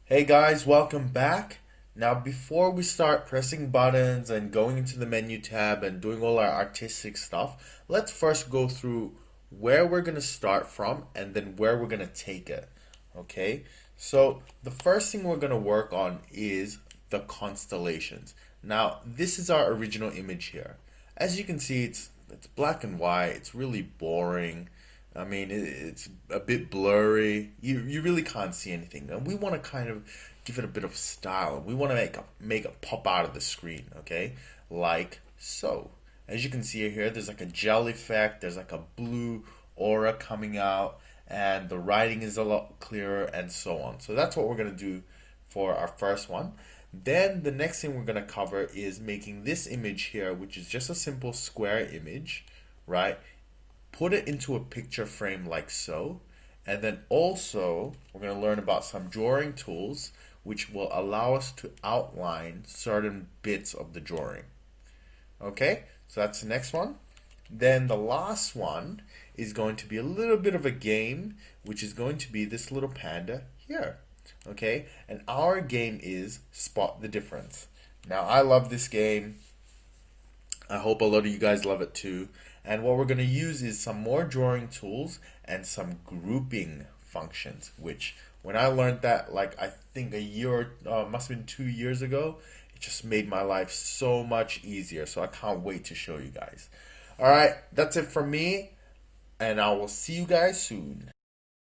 Hey guys, welcome back. Now, before we start pressing buttons and going into the menu tab and doing all our artistic stuff, let's first go through where we're going to start from and then where we're going to take it. Okay? So, the first thing we're going to work on is the constellations. Now, this is our original image here. As you can see, it's black and white. It's really boring. I mean, it's a bit blurry. You really can't see anything, and we want to kind of give it a bit of style. We want to make it pop out of the screen, okay? Like so. As you can see here, there's like a gel effect. There's like a blue aura coming out, and the writing is a lot clearer, and so on. So that's what we're gonna do for our first one. Then the next thing we're gonna cover is making this image here, which is just a simple square image, right? Put it into a picture frame like so. And then also, we're going to learn about some drawing tools which will allow us to outline certain bits of the drawing. Okay, so that's the next one. Then the last one is going to be a little bit of a game, which is going to be this little panda here. Okay, and our game is Spot the Difference. Now, I love this game. I hope a lot of you guys love it too. And what we're going to use is some more drawing tools and some grouping functions, which when I learned that, like I think a year, must have been 2 years ago, it just made my life so much easier. So I can't wait to show you guys. All right, that's it from me, and I will see you guys soon.